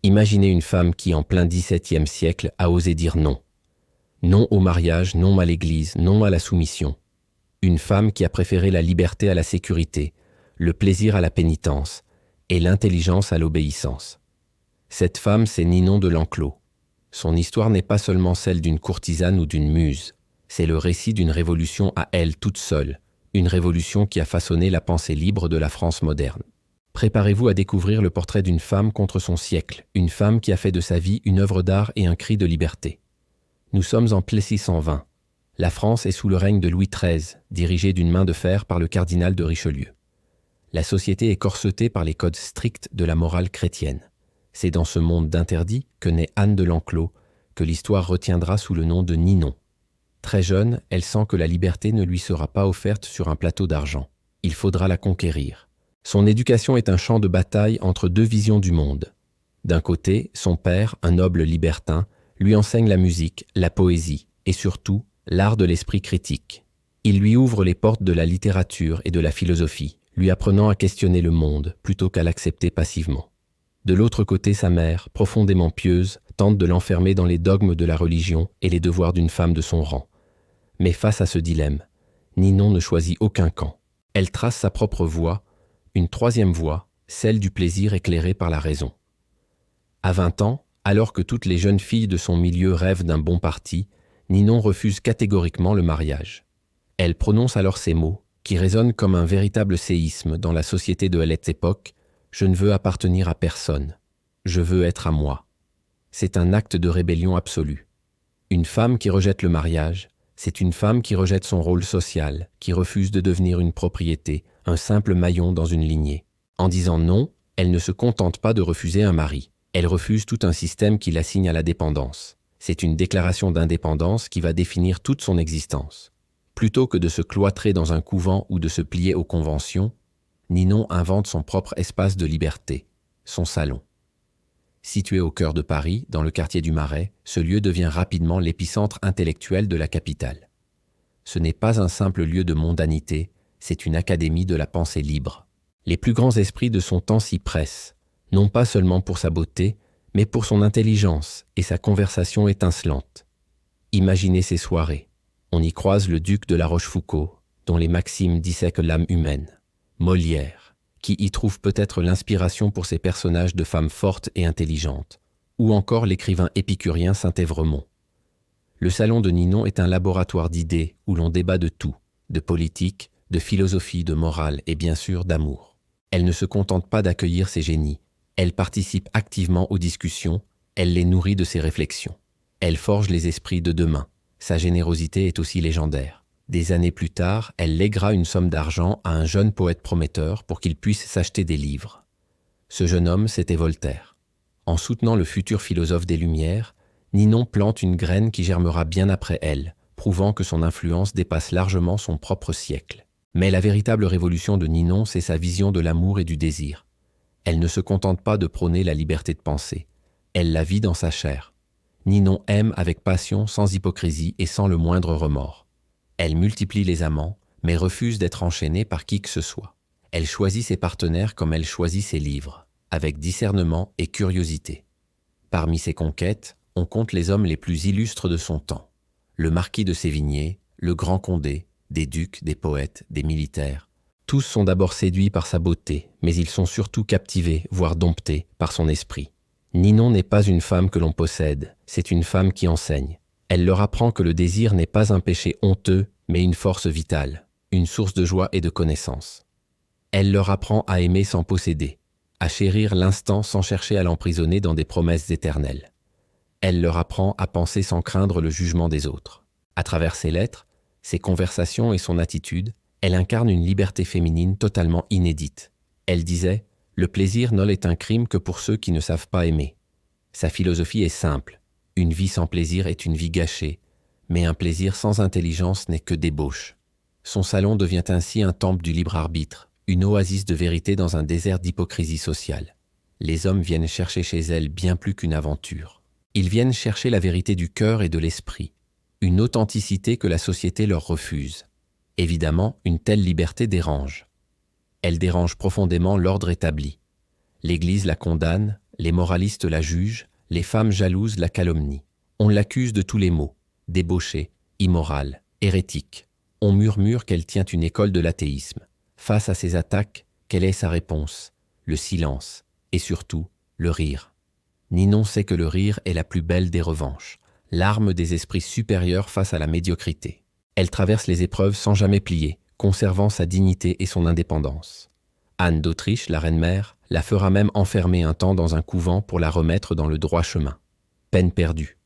Imaginez une femme qui, en plein XVIIe siècle, a osé dire non. Non au mariage, non à l'Église, non à la soumission. Une femme qui a préféré la liberté à la sécurité, le plaisir à la pénitence et l'intelligence à l'obéissance. Cette femme, c'est Ninon de l'Enclos. Son histoire n'est pas seulement celle d'une courtisane ou d'une muse, c'est le récit d'une révolution à elle toute seule, une révolution qui a façonné la pensée libre de la France moderne. Préparez-vous à découvrir le portrait d'une femme contre son siècle, une femme qui a fait de sa vie une œuvre d'art et un cri de liberté. Nous sommes en Plessis 120. La France est sous le règne de Louis XIII, dirigé d'une main de fer par le cardinal de Richelieu. La société est corsetée par les codes stricts de la morale chrétienne. C'est dans ce monde d'interdits que naît Anne de l'Enclos, que l'histoire retiendra sous le nom de Ninon. Très jeune, elle sent que la liberté ne lui sera pas offerte sur un plateau d'argent. Il faudra la conquérir. Son éducation est un champ de bataille entre deux visions du monde. D'un côté, son père, un noble libertin, lui enseigne la musique, la poésie et surtout l'art de l'esprit critique. Il lui ouvre les portes de la littérature et de la philosophie, lui apprenant à questionner le monde plutôt qu'à l'accepter passivement. De l'autre côté, sa mère, profondément pieuse, tente de l'enfermer dans les dogmes de la religion et les devoirs d'une femme de son rang. Mais face à ce dilemme, Ninon ne choisit aucun camp. Elle trace sa propre voie, une troisième voie, celle du plaisir éclairé par la raison. À 20 ans, alors que toutes les jeunes filles de son milieu rêvent d'un bon parti, Ninon refuse catégoriquement le mariage. Elle prononce alors ces mots, qui résonnent comme un véritable séisme dans la société de cette époque. « Je ne veux appartenir à personne. Je veux être à moi. » C'est un acte de rébellion absolue. Une femme qui rejette le mariage, c'est une femme qui rejette son rôle social, qui refuse de devenir une propriété, un simple maillon dans une lignée. En disant non, elle ne se contente pas de refuser un mari. Elle refuse tout un système qui l'assigne à la dépendance. C'est une déclaration d'indépendance qui va définir toute son existence. Plutôt que de se cloîtrer dans un couvent ou de se plier aux conventions, Ninon invente son propre espace de liberté, son salon. Situé au cœur de Paris, dans le quartier du Marais, ce lieu devient rapidement l'épicentre intellectuel de la capitale. Ce n'est pas un simple lieu de mondanité, c'est une académie de la pensée libre. Les plus grands esprits de son temps s'y pressent, non pas seulement pour sa beauté, mais pour son intelligence et sa conversation étincelante. Imaginez ces soirées. On y croise le duc de La Rochefoucauld, dont les maximes dissèquent l'âme humaine. Molière, qui y trouve peut-être l'inspiration pour ses personnages de femmes fortes et intelligentes, ou encore l'écrivain épicurien Saint-Évremont. Le salon de Ninon est un laboratoire d'idées où l'on débat de tout, de politique, de philosophie, de morale et bien sûr d'amour. Elle ne se contente pas d'accueillir ces génies, elle participe activement aux discussions, elle les nourrit de ses réflexions. Elle forge les esprits de demain, sa générosité est aussi légendaire. Des années plus tard, elle lèguera une somme d'argent à un jeune poète prometteur pour qu'il puisse s'acheter des livres. Ce jeune homme, c'était Voltaire. En soutenant le futur philosophe des Lumières, Ninon plante une graine qui germera bien après elle, prouvant que son influence dépasse largement son propre siècle. Mais la véritable révolution de Ninon, c'est sa vision de l'amour et du désir. Elle ne se contente pas de prôner la liberté de penser. Elle la vit dans sa chair. Ninon aime avec passion, sans hypocrisie et sans le moindre remords. Elle multiplie les amants, mais refuse d'être enchaînée par qui que ce soit. Elle choisit ses partenaires comme elle choisit ses livres, avec discernement et curiosité. Parmi ses conquêtes, on compte les hommes les plus illustres de son temps. Le marquis de Sévigné, le grand Condé, des ducs, des poètes, des militaires. Tous sont d'abord séduits par sa beauté, mais ils sont surtout captivés, voire domptés, par son esprit. Ninon n'est pas une femme que l'on possède, c'est une femme qui enseigne. Elle leur apprend que le désir n'est pas un péché honteux, mais une force vitale, une source de joie et de connaissance. Elle leur apprend à aimer sans posséder, à chérir l'instant sans chercher à l'emprisonner dans des promesses éternelles. Elle leur apprend à penser sans craindre le jugement des autres. À travers ses lettres, ses conversations et son attitude, elle incarne une liberté féminine totalement inédite. Elle disait « Le plaisir n'est un crime que pour ceux qui ne savent pas aimer ». Sa philosophie est simple. Une vie sans plaisir est une vie gâchée, mais un plaisir sans intelligence n'est que débauche. Son salon devient ainsi un temple du libre arbitre, une oasis de vérité dans un désert d'hypocrisie sociale. Les hommes viennent chercher chez elle bien plus qu'une aventure. Ils viennent chercher la vérité du cœur et de l'esprit, une authenticité que la société leur refuse. Évidemment, une telle liberté dérange. Elle dérange profondément l'ordre établi. L'Église la condamne, Les moralistes la jugent, les femmes jalouses la calomnient. On l'accuse de tous les maux, débauchée, immorale, hérétique. On murmure qu'elle tient une école de l'athéisme. Face à ces attaques, quelle est sa réponse? Le silence, et surtout, le rire. Ninon sait que le rire est la plus belle des revanches, l'arme des esprits supérieurs face à la médiocrité. Elle traverse les épreuves sans jamais plier, conservant sa dignité et son indépendance. Anne d'Autriche, la reine-mère, la fera même enfermer un temps dans un couvent pour la remettre dans le droit chemin. Peine perdue.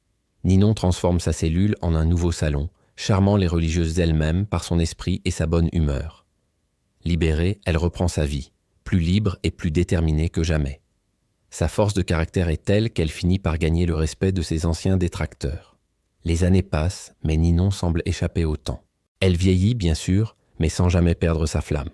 Ninon transforme sa cellule en un nouveau salon, charmant les religieuses elles-mêmes par son esprit et sa bonne humeur. Libérée, elle reprend sa vie, plus libre et plus déterminée que jamais. Sa force de caractère est telle qu'elle finit par gagner le respect de ses anciens détracteurs. Les années passent, mais Ninon semble échapper au temps. Elle vieillit, bien sûr, mais sans jamais perdre sa flamme.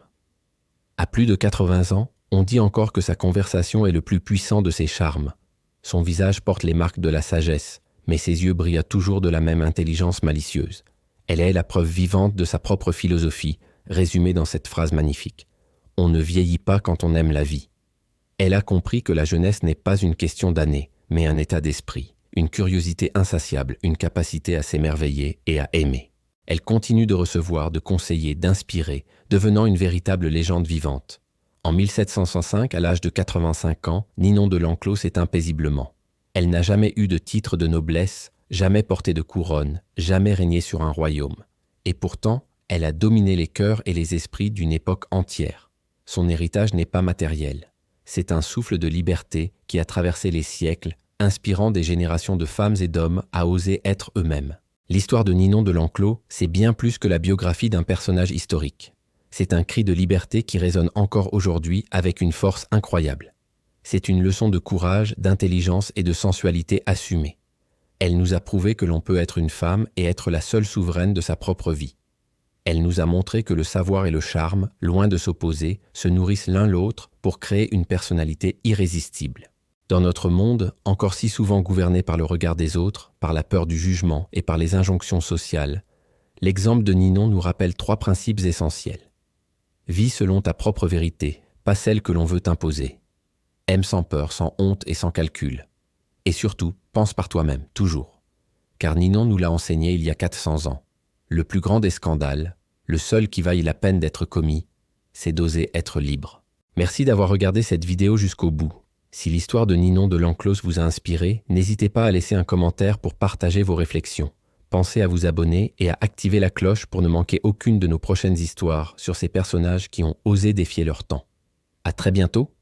À plus de 80 ans, on dit encore que sa conversation est le plus puissant de ses charmes. Son visage porte les marques de la sagesse, mais ses yeux brillent toujours de la même intelligence malicieuse. Elle est la preuve vivante de sa propre philosophie, résumée dans cette phrase magnifique. On ne vieillit pas quand on aime la vie. Elle a compris que la jeunesse n'est pas une question d'années, mais un état d'esprit, une curiosité insatiable, une capacité à s'émerveiller et à aimer. Elle continue de recevoir, de conseiller, d'inspirer, devenant une véritable légende vivante. En 1705, à l'âge de 85 ans, Ninon de l'Enclos s'éteint paisiblement. Elle n'a jamais eu de titre de noblesse, jamais porté de couronne, jamais régné sur un royaume. Et pourtant, elle a dominé les cœurs et les esprits d'une époque entière. Son héritage n'est pas matériel. C'est un souffle de liberté qui a traversé les siècles, inspirant des générations de femmes et d'hommes à oser être eux-mêmes. L'histoire de Ninon de l'Enclos, c'est bien plus que la biographie d'un personnage historique. C'est un cri de liberté qui résonne encore aujourd'hui avec une force incroyable. C'est une leçon de courage, d'intelligence et de sensualité assumée. Elle nous a prouvé que l'on peut être une femme et être la seule souveraine de sa propre vie. Elle nous a montré que le savoir et le charme, loin de s'opposer, se nourrissent l'un l'autre pour créer une personnalité irrésistible. Dans notre monde, encore si souvent gouverné par le regard des autres, par la peur du jugement et par les injonctions sociales, l'exemple de Ninon nous rappelle 3 principes essentiels. Vis selon ta propre vérité, pas celle que l'on veut t'imposer. Aime sans peur, sans honte et sans calcul. Et surtout, pense par toi-même, toujours. Car Ninon nous l'a enseigné il y a 400 ans. Le plus grand des scandales, le seul qui vaille la peine d'être commis, c'est d'oser être libre. Merci d'avoir regardé cette vidéo jusqu'au bout. Si l'histoire de Ninon de l'Enclos vous a inspiré, n'hésitez pas à laisser un commentaire pour partager vos réflexions. Pensez à vous abonner et à activer la cloche pour ne manquer aucune de nos prochaines histoires sur ces personnages qui ont osé défier leur temps. À très bientôt!